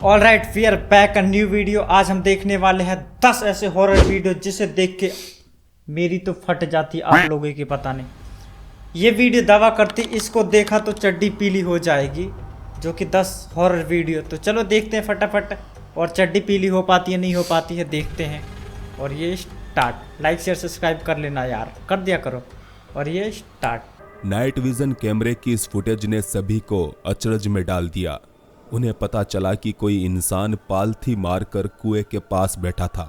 All right, we are back a new video. आज हम देखने वाले हैं 10 ऐसे हॉरर वीडियो जिसे देख के मेरी तो फट जाती, आप लोगों की पता नहीं। ये वीडियो दावा करती इसको देखा तो चड्डी पीली हो जाएगी, जो कि 10 हॉरर वीडियो। तो चलो देखते हैं फटाफट, और चड्डी पीली हो पाती है नहीं हो पाती है देखते हैं। और ये स्टार्ट। लाइक शेयर सब्सक्राइब कर लेना यार, कर दिया करो। और ये स्टार्ट। नाइट विजन कैमरे की इस फुटेज ने सभी को अचरज में डाल दिया। उन्हें पता चला कि कोई इंसान पालथी मारकर कुएं के पास बैठा था।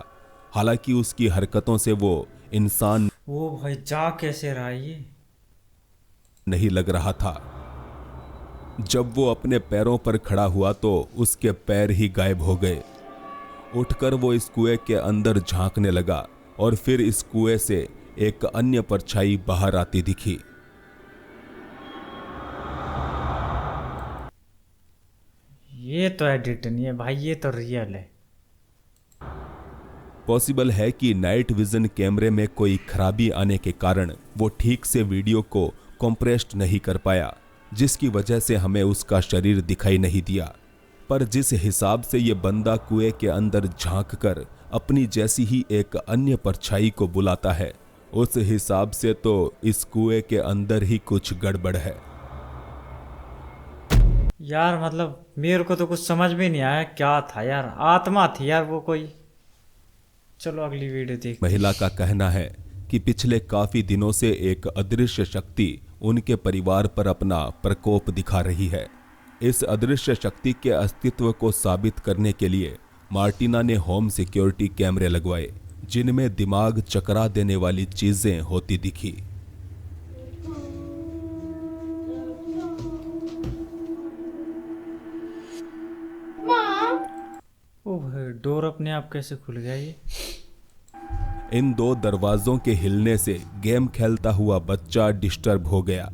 हालांकि उसकी हरकतों से वो इंसान वो भाई जा कैसे रहा ये? नहीं लग रहा था। जब वो अपने पैरों पर खड़ा हुआ तो उसके पैर ही गायब हो गए। उठकर वो इस कुएं के अंदर झांकने लगा और फिर इस कुएं से एक अन्य परछाई बाहर आती दिखी। ये तो एडिट नहीं है भाई, ये तो रियल है। पॉसिबल है कि नाइट विजन कैमरे में कोई खराबी आने के कारण वो ठीक से वीडियो को कंप्रेस्ड नहीं कर पाया, जिसकी वजह से हमें उसका शरीर दिखाई नहीं दिया। पर जिस हिसाब से ये बंदा कुएं के अंदर झांक कर अपनी जैसी ही एक अन्य परछाई को बुलाता है, उस हिसाब से तो इस कुएं के अंदर ही कुछ गड़बड़ है। यार मतलब मेरे को तो कुछ समझ में नहीं आया क्या था यार, आत्मा थी यार वो कोई। चलो अगली वीडियो देखते। महिला का कहना है कि पिछले काफी दिनों से एक अदृश्य शक्ति उनके परिवार पर अपना प्रकोप दिखा रही है। इस अदृश्य शक्ति के अस्तित्व को साबित करने के लिए मार्टिना ने होम सिक्योरिटी कैमरे लगवाए, जिनमें दिमाग चकरा देने वाली चीजें होती दिखी। ओह, डोर अपने आप कैसे खुल गया ये? इन दो दरवाजों के हिलने से गेम खेलता हुआ बच्चा डिस्टर्ब हो गया।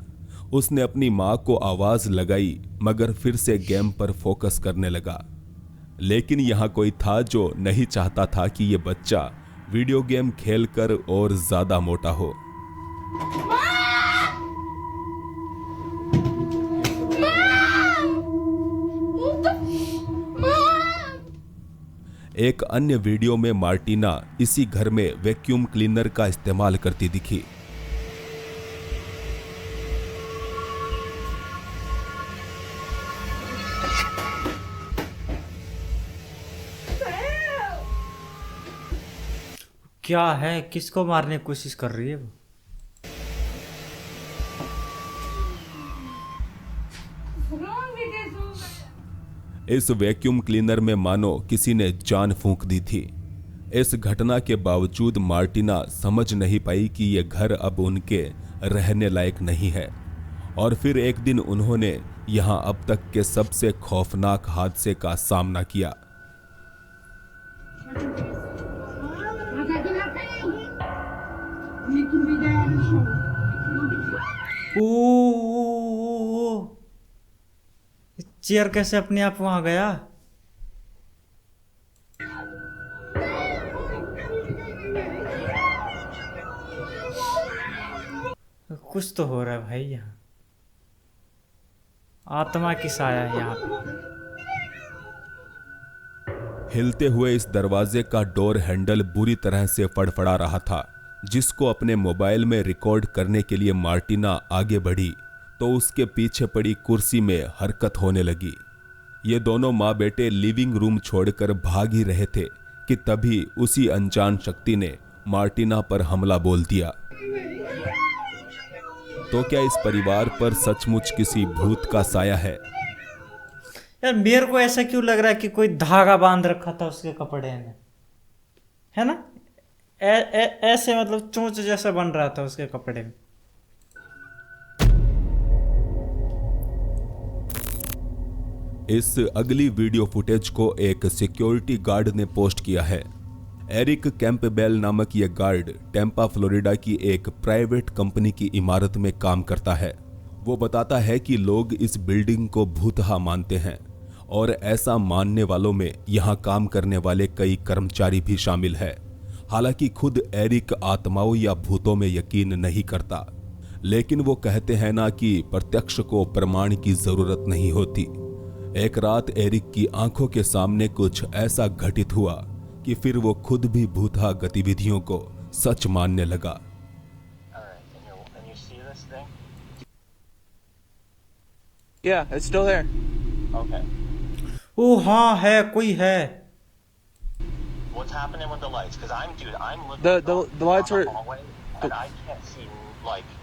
उसने अपनी मां को आवाज लगाई, मगर फिर से गेम पर फोकस करने लगा। लेकिन यहाँ कोई था जो नहीं चाहता था कि ये बच्चा वीडियो गेम खेलकर और ज्यादा मोटा हो। एक अन्य वीडियो में मार्टिना इसी घर में वैक्यूम क्लीनर का इस्तेमाल करती दिखी। क्या है, किसको मारने की कोशिश कर रही है वो? इस वैक्यूम क्लीनर में मानो किसी ने जान फूंक दी थी। इस घटना के बावजूद मार्टिना समझ नहीं पाई कि यह घर अब उनके रहने लायक नहीं है। और फिर एक दिन उन्होंने यहां अब तक के सबसे खौफनाक हादसे का सामना किया। ओ, चेयर कैसे अपने आप वहां गया? कुछ तो हो रहा है भाई, यहाँ आत्मा की साया है यहाँ पे। हिलते हुए इस दरवाजे का डोर हैंडल बुरी तरह से फड़फड़ा रहा था, जिसको अपने मोबाइल में रिकॉर्ड करने के लिए मार्टिना आगे बढ़ी तो उसके पीछे पड़ी कुर्सी में हरकत होने लगी। ये दोनों माँ बेटे लिविंग रूम छोड़कर भाग ही रहे थे कि तभी उसी अनजान शक्ति ने मार्टिना पर हमला बोल दिया। तो क्या इस परिवार पर सचमुच किसी भूत का साया है? यार मेरे को ऐसा क्यों लग रहा है कि कोई धागा बांध रखा था उसके कपड़े में, है ना? ऐसे मतलब चोंच जैसा बन रहा था उसके कपड़े में। इस अगली वीडियो फुटेज को एक सिक्योरिटी गार्ड ने पोस्ट किया है। एरिक कैंपबेल नामक यह गार्ड टेम्पा फ्लोरिडा की एक प्राइवेट कंपनी की इमारत में काम करता है। वो बताता है कि लोग इस बिल्डिंग को भूतहा मानते हैं, और ऐसा मानने वालों में यहाँ काम करने वाले कई कर्मचारी भी शामिल है। हालांकि खुद एरिक आत्माओं या भूतों में यकीन नहीं करता, लेकिन वो कहते हैं ना कि प्रत्यक्ष को प्रमाण की जरूरत नहीं होती। एक रात एरिक की आंखों के सामने कुछ ऐसा घटित हुआ कि फिर वो खुद भी भूतहा गतिविधियों को सच मानने लगा। Yeah, it's still there. Okay. ओ हाँ है, कोई है। What's happening with the lights? Because I'm literally The lights down are- the hallway, and I can't see, like,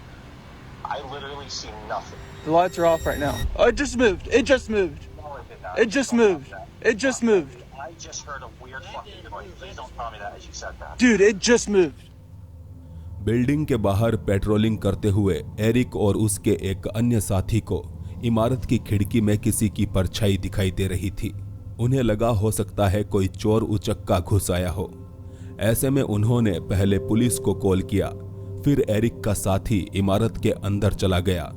I literally see nothing. The lights are off right now. Oh, it just moved. It just moved. No, it did not. It just Don't tell moved. me that. It just moved. I just heard a weird fucking noise. Please don't tell me that as you said that. Dude, it just moved. Building के बाहर patrolling करते हुए Eric और उसके एक अन्य साथी को इमारत की खिड़की में किसी की परछाई दिखाई दे रही थी। उन्हें लगा हो सकता है कोई चोर उचक्का घुस आया हो। ऐसे में उन्होंने पहले पुलिस को कॉल किया, फिर एरिक का साथी इमारत के अंदर चला गया।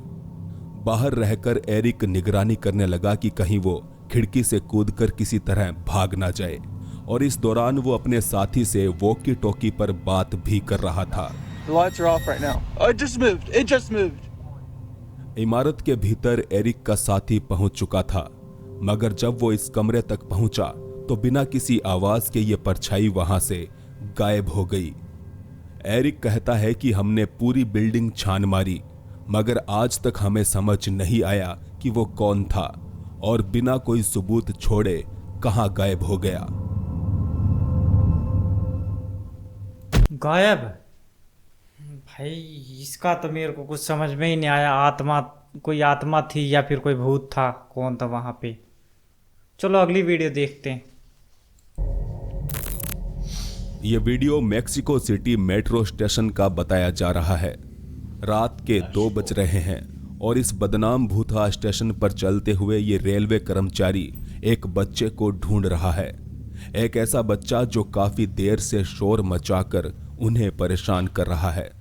बाहर रहकर एरिक निगरानी करने लगा कि कहीं वो खिड़की से कूदकर किसी तरह भाग ना जाए, और इस दौरान वो अपने साथी से वॉकी टॉकी पर बात भी कर रहा था। The lights are off right now. Oh, it just moved. It just moved. इमारत के भीतर एरिक का साथी पहुंच चुका था, मगर जब वो इस कमरे तक पहुंचा तो बिना किसी आवाज के ये परछाई वहां से गायब हो गई। एरिक कहता है कि हमने पूरी बिल्डिंग छान मारी, मगर आज तक हमें समझ नहीं आया कि वो कौन था और बिना कोई सबूत छोड़े कहां गायब हो गया। गायब? भाई इसका तो मेरे को कुछ समझ में ही नहीं आया। आत्मा, कोई आत्मा थी या फिर कोई भूत था? कौन था वहां पे? चलो अगली वीडियो देखते हैं। ये video Mexico city metro station का बताया जा रहा है। रात के 2 बज रहे हैं और इस बदनाम भूतहा स्टेशन पर चलते हुए ये रेलवे कर्मचारी एक बच्चे को ढूंढ रहा है। एक ऐसा बच्चा जो काफी देर से शोर मचाकर उन्हें परेशान कर रहा है।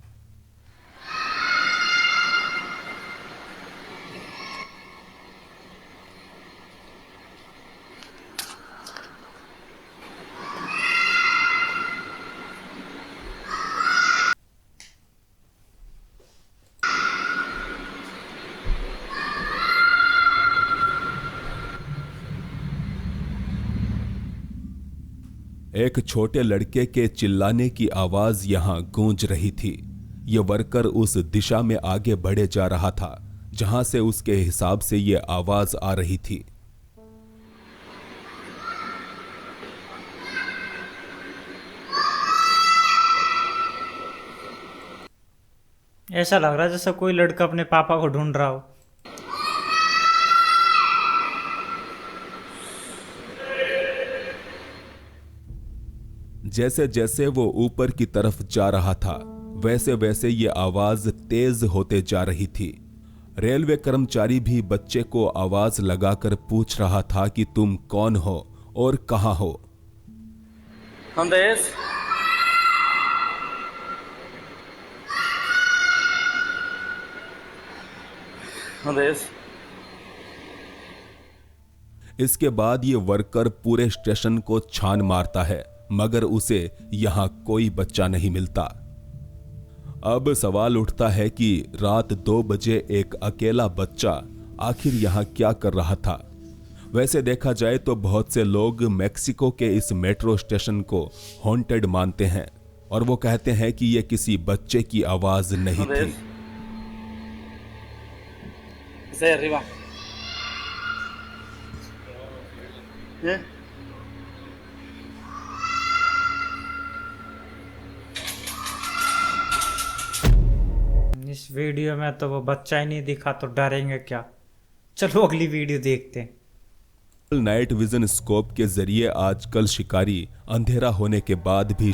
एक छोटे लड़के के चिल्लाने की आवाज यहां गूंज रही थी। यह वर्कर उस दिशा में आगे बढ़े जा रहा था जहां से उसके हिसाब से यह आवाज आ रही थी। ऐसा लग रहा है जैसे कोई लड़का अपने पापा को ढूंढ रहा हो। जैसे जैसे वो ऊपर की तरफ जा रहा था वैसे वैसे ये आवाज तेज होते जा रही थी। रेलवे कर्मचारी भी बच्चे को आवाज लगाकर पूछ रहा था कि तुम कौन हो और कहां हो। Andrés. Andrés. इसके बाद ये वर्कर पूरे स्टेशन को छान मारता है, मगर उसे यहां कोई बच्चा नहीं मिलता। अब सवाल उठता है कि रात 2 बजे एक अकेला बच्चा आखिर यहां क्या कर रहा था। वैसे देखा जाए तो बहुत से लोग मेक्सिको के इस मेट्रो स्टेशन को हॉन्टेड मानते हैं और वो कहते हैं कि यह किसी बच्चे की आवाज नहीं थी। Ese de arriba. ¿Eh? इस वीडियो में तो वो बच्चा ही नहीं दिखा तो डरेंगे क्या। चलो अगली वीडियो देखते हैं। नाइट विजन स्कोप के जरिए आजकल शिकारी अंधेरा होने के बाद भी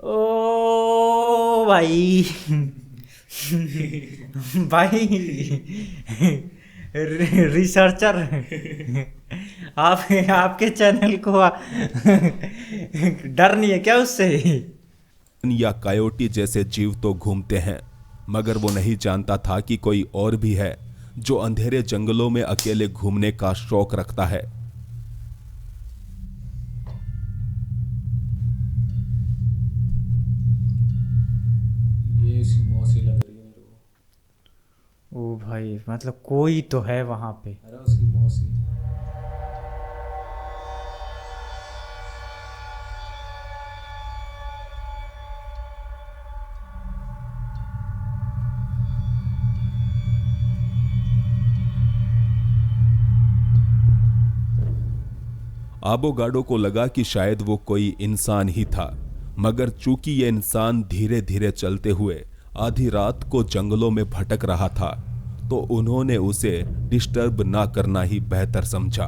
ओ भाई भाई रिसर्चर आप आपके चैनल को डर नहीं है क्या उससे? या कायोटी जैसे जीव तो घूमते हैं, मगर वो नहीं जानता था कि कोई और भी है जो अंधेरे जंगलों में अकेले घूमने का शौक रखता है। ये इसकी मौसी लग रही है मेरे को। ओ भाई, मतलब कोई तो है वहां पे। अरे उसकी मौसी। उसकी मौसी। उसकी मौसी। उसकी मौसी। अरे उसकी मौसी। आबोगाडो को लगा कि शायद वो कोई इंसान ही था, मगर चूंकि ये इंसान धीरे धीरे चलते हुए आधी रात को जंगलों में भटक रहा था, तो उन्होंने उसे डिस्टर्ब ना करना ही बेहतर समझा।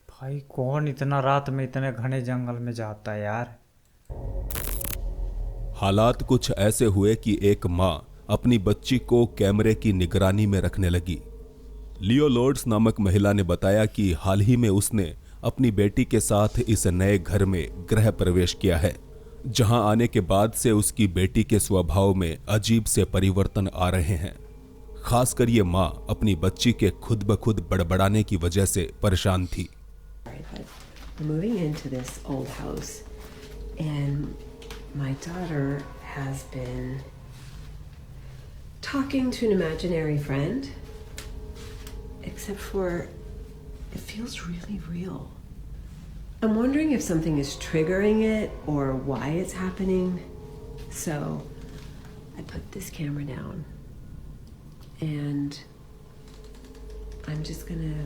भाई कौन इतना रात में इतने घने जंगल में जाता है यार। हालात कुछ ऐसे हुए कि एक मां अपनी बच्ची को कैमरे की निगरानी में रखने लगी। लियो लॉर्ड्स नामक महिला ने बताया कि हाल ही में उसने अपनी बेटी के साथ इस नए घर में गृह प्रवेश किया है, जहां आने के बाद से उसकी बेटी के स्वभाव में अजीब से परिवर्तन आ रहे हैं। खासकर ये मां अपनी बच्ची के खुद ब खुद बड़बड़ाने की वजह से परेशान थी। We're moving into this old house, and my daughter has been talking to an imaginary friend, except for it feels really real. I'm wondering if something is triggering it or why it's happening. So I put this camera down and I'm just gonna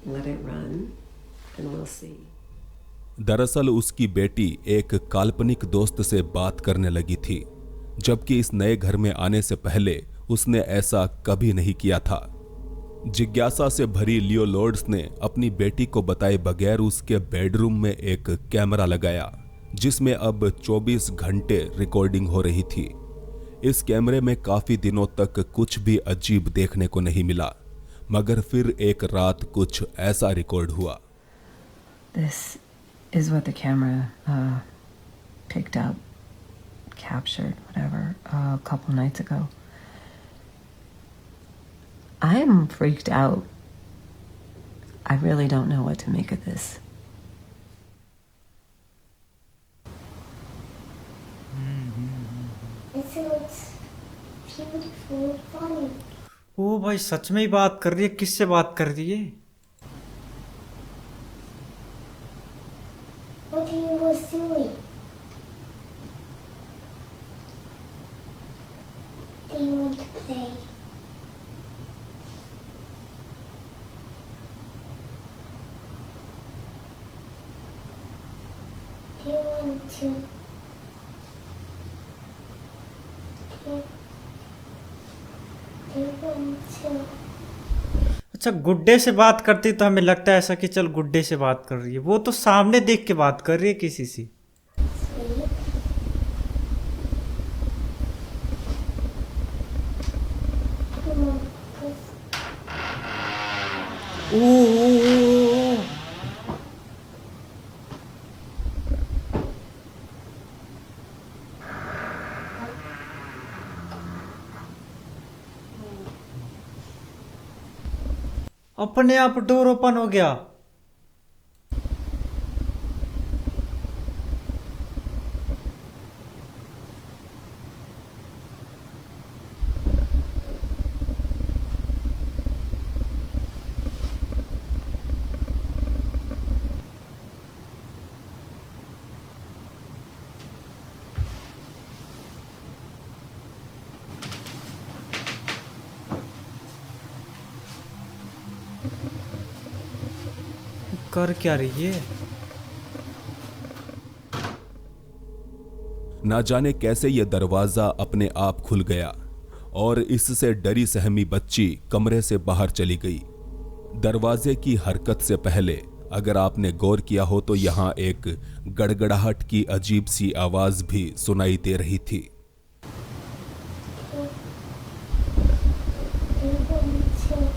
let it run and we'll see. दरअसल उसकी बेटी एक काल्पनिक दोस्त से बात करने लगी थी, जबकि इस नए घर में आने से पहले उसने ऐसा कभी नहीं किया था। जिज्ञासा से भरी लियो लॉर्ड्स ने अपनी बेटी को बताए बगैर उसके बेडरूम में एक कैमरा लगाया, जिसमें अब 24 घंटे रिकॉर्डिंग हो रही थी। इस कैमरे में काफी दिनों तक कुछ भी अजीब देखने को नहीं मिला, मगर फिर एक रात कुछ ऐसा रिकॉर्ड हुआ। This is what the camera picked up, captured, whatever, a couple nights ago. I'm freaked out. I really don't know what to make of this. It looks beautiful and funny. ओ भाई सच में ही बात कर रही है। किससे बात कर रही है? What are you doing? Do you want to play? Do you want to? Do you want to? अच्छा गुड्डे से बात करती तो हमें लगता है ऐसा कि चल गुड्डे से बात कर रही है। वो तो सामने देख के बात कर रही है किसी से। Sleep? Come on, please. ओ अपने आप डोर ओपन हो गया। कर क्या रही है? ना जाने कैसे यह दरवाजा अपने आप खुल गया और इससे डरी सहमी बच्ची कमरे से बाहर चली गई। दरवाजे की हरकत से पहले अगर आपने गौर किया हो तो यहां एक गड़गड़ाहट की अजीब सी आवाज भी सुनाई दे रही थी। Do you want to sleep?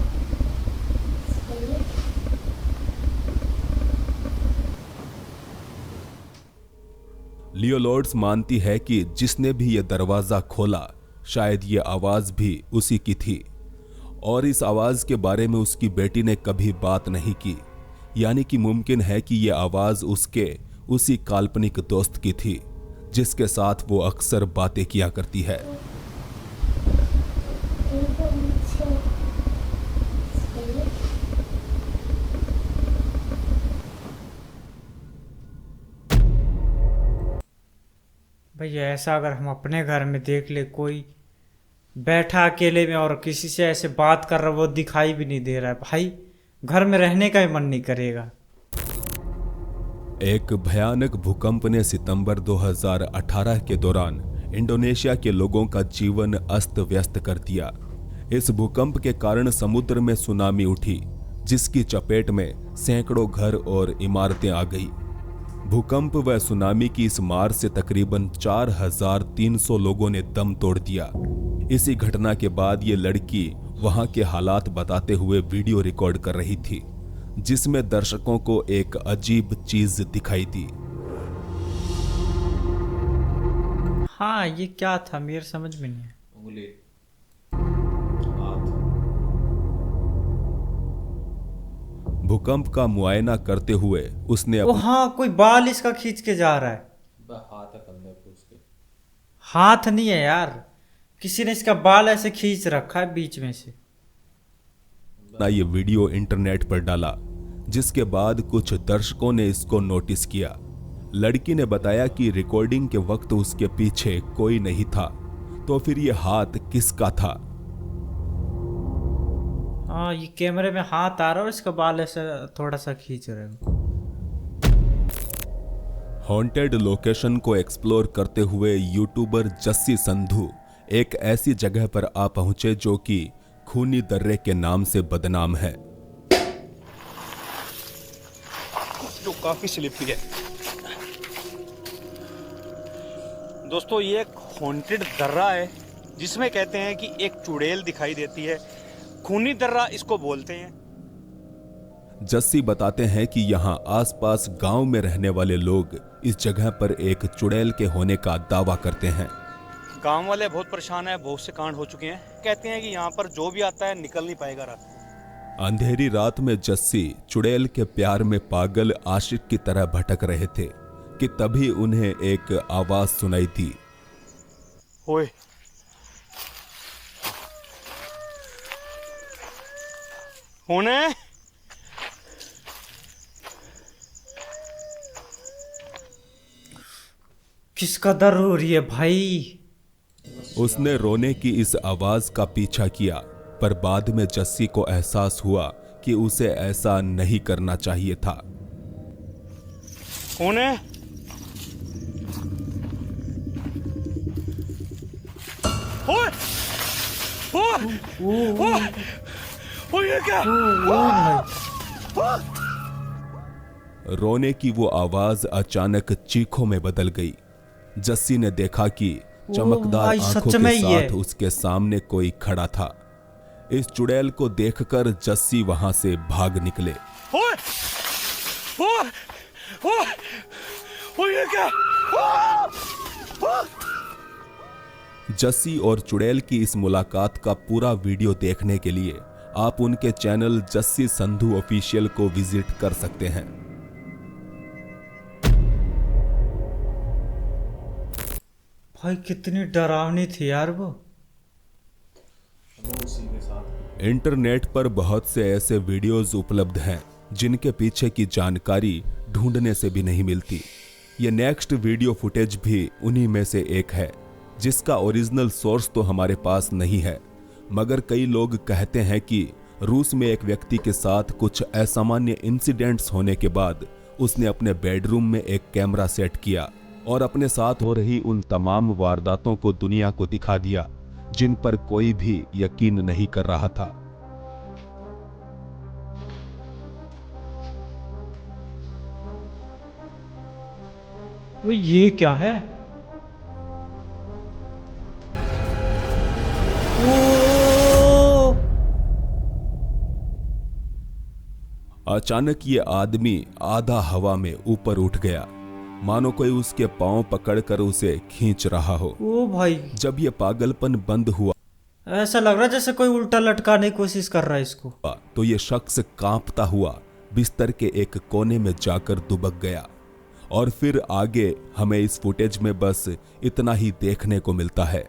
Leo lords मानती है कि जिसने भी यह दरवाजा खोला शायद ये आवाज भी उसी की थी, और इस आवाज के बारे में उसकी बेटी ने कभी बात नहीं की। यानी कि मुमकिन है कि यह आवाज उसके उसी काल्पनिक दोस्त की थी जिसके साथ वो अक्सर बातें किया करती है। Do you want to sleep? भाई ऐसा अगर हम अपने घर में देख ले कोई बैठा अकेले में और किसी से ऐसे बात कर रहा, वो दिखाई भी नहीं दे रहा है भाई, घर में रहने का ही मन नहीं करेगा। एक भयानक भूकंप ने सितंबर 2018 के दौरान इंडोनेशिया के लोगों का जीवन अस्त व्यस्त कर दिया। इस भूकंप के कारण समुद्र में सुनामी उठी, जिसकी चपेट में सैकड़ों घर और इमारतें आ गई। भूकंप व सुनामी की इस मार से तकरीबन 4300 लोगों ने दम तोड़ दिया। इसी घटना के बाद ये लड़की वहां के हालात बताते हुए वीडियो रिकॉर्ड कर रही थी, जिसमें दर्शकों को एक अजीब चीज दिखाई दी। हाँ, ये क्या था मेरे समझ में नहीं है। उंगली, भूकंप का मुआयना करते हुए उसने ओ हाँ, कोई बाल इसका खींच के जा रहा है। हाथ है कंधे पे उसके। हाथ नहीं है यार, किसी ने इसका बाल ऐसे खींच रखा है बीच में से। ये वीडियो इंटरनेट पर डाला, जिसके बाद कुछ दर्शकों ने इसको नोटिस किया। लड़की ने बताया कि रिकॉर्डिंग के वक्त उसके पीछे कोई नहीं था, तो फिर ये हाथ किसका था? हाँ, ये कैमरे में हाथ आ रहा है और इसका बाल ऐसा थोड़ा सा खींच रहे हो। हॉन्टेड लोकेशन को एक्सप्लोर करते हुए यूट्यूबर जस्सी संधू एक ऐसी जगह पर आ पहुंचे जो कि खूनी दर्रे के नाम से बदनाम है। जो काफी स्लिपी है दोस्तों। ये एक हॉन्टेड दर्रा है जिसमें कहते हैं कि एक चुड़ैल दिखाई देती है। खूनी दर्रा इसको बोलते हैं। जस्सी बताते हैं कि यहाँ आसपास गांव में रहने वाले लोग इस जगह पर एक चुड़ैल के होने का दावा करते हैं। गांव वाले बहुत परेशान हैं, बहुत से कांड हो चुके हैं। कहते हैं कि यहाँ पर जो भी आता है निकल नहीं पाएगा रात को। अंधेरी रात में जस्सी चुड़ैल के प्यार में पागल आशिक की तरह भटक रहे थे कि तभी उन्हें एक आवाज सुनाई दी। ओए, होने किसका दर्द हो रही है भाई? उसने रोने की इस आवाज का पीछा किया, पर बाद में जस्सी को एहसास हुआ कि उसे ऐसा नहीं करना चाहिए था। होने ओए, ओए, ओए, ये क्या? रोने की वो आवाज अचानक चीखों में बदल गई। जस्सी ने देखा कि चमकदार भाई, आंखों सच के में ही है। साथ उसके सामने कोई खड़ा था। इस चुड़ैल को देखकर जस्सी वहां से भाग निकले। ओए, ओए, ओए, ओए, ये क्या? जस्सी और चुड़ैल की इस मुलाकात का पूरा वीडियो देखने के लिए आप उनके चैनल जस्सी संधू ऑफिशियल को विजिट कर सकते हैं। भाई कितनी डरावनी थी यार वो। उसी के साथ इंटरनेट पर बहुत से ऐसे वीडियोस उपलब्ध हैं जिनके पीछे की जानकारी ढूंढने से भी नहीं मिलती। ये नेक्स्ट वीडियो फुटेज भी उन्हीं में से एक है, जिसका ओरिजिनल सोर्स तो हमारे पास नहीं है, मगर कई लोग कहते हैं कि रूस में एक व्यक्ति के साथ कुछ असामान्य इंसिडेंट्स होने के बाद उसने अपने बेडरूम में एक कैमरा सेट किया और अपने साथ हो रही उन तमाम वारदातों को दुनिया को दिखा दिया जिन पर कोई भी यकीन नहीं कर रहा था। वो ये क्या है? ओ! अचानक ये आदमी आधा हवा में ऊपर उठ गया, मानो कोई उसके पांव पकड़कर उसे खींच रहा हो। ओ भाई, जब ये पागलपन बंद हुआ ऐसा लग रहा है जैसे कोई उल्टा लटकाने की कोशिश कर रहा है इसको। तो ये शख्स कांपता हुआ बिस्तर के एक कोने में जाकर दुबक गया। और फिर आगे हमें इस फुटेज में बस इतना ही देखने को मिलता है।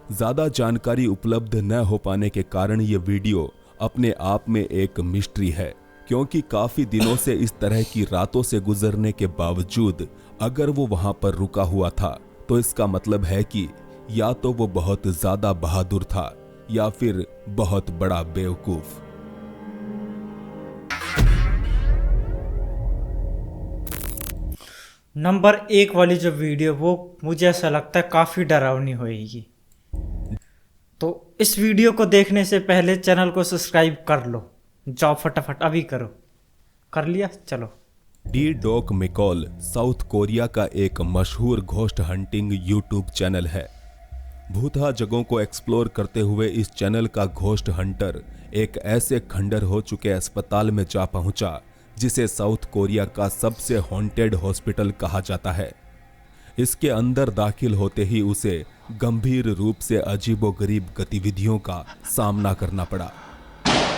ज्यादा जानकारी उपलब्ध न हो पाने के कारण ये वीडियो अपने आप में एक मिस्ट्री है, क्योंकि काफी दिनों से इस तरह की रातों से गुजरने के बावजूद अगर वो वहां पर रुका हुआ था तो इसका मतलब है कि या तो वो बहुत ज्यादा बहादुर था या फिर बहुत बड़ा बेवकूफ। नंबर 1 वाली जो वीडियो वो मुझे ऐसा लगता है काफ़ी डरावनी होएगी। तो इस वीडियो को देखने से पहले चैनल को सब्सक्राइब कर लो, जाओ फटाफट अभी करो। कर लिया? चलो। डी डॉक मिकॉल साउथ कोरिया का एक मशहूर घोस्ट हंटिंग यूट्यूब चैनल है। भूतहा जगहों को एक्सप्लोर करते हुए इस चैनल का घोस्ट हंटर एक ऐसे खंडर हो चुके अस्पताल में जा पहुंचा जिसे साउथ कोरिया का सबसे हॉन्टेड हॉस्पिटल कहा जाता है। इसके अंदर दाखिल होते ही उसे गंभीर रूप से अजीबोगरीब गतिविधियों का सामना करना पड़ा।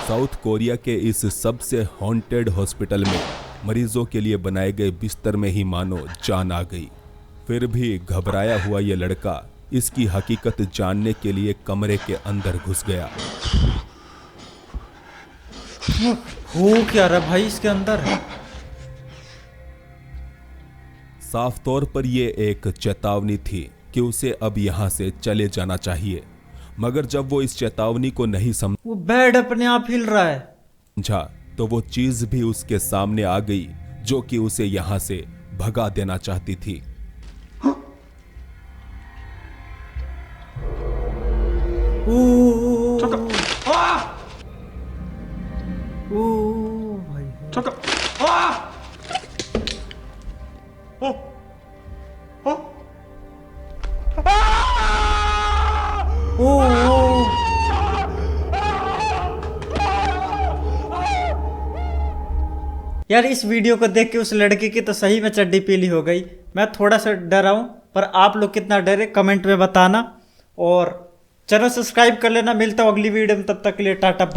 साउथ कोरिया के इस सबसे हॉन्टेड हॉस्पिटल में मरीजों के लिए बनाए गए बिस्तर में ही मानो जान आ गई। फिर भी घबराया हुआ ये लड़का इसकी हकीकत जानने के लिए कमरे के अंदर घुस गया। हो क्या रहा भाई इसके अंदर? साफ तौर पर यह एक चेतावनी थी कि उसे अब यहां से चले जाना चाहिए, मगर जब वो इस चेतावनी को नहीं वो बेड अपने आप हिल रहा है समझा तो वो चीज भी उसके सामने आ गई जो कि उसे यहां से भगा देना चाहती थी। यार इस वीडियो को देख के उस लड़के की तो सही में चड्डी पीली हो गई। मैं थोड़ा सा डरा हूं, पर आप लोग कितना डरे कमेंट में बताना और चैनल सब्सक्राइब कर लेना। मिलता हूं अगली वीडियो में, तब तक के लिए टाटा बाय।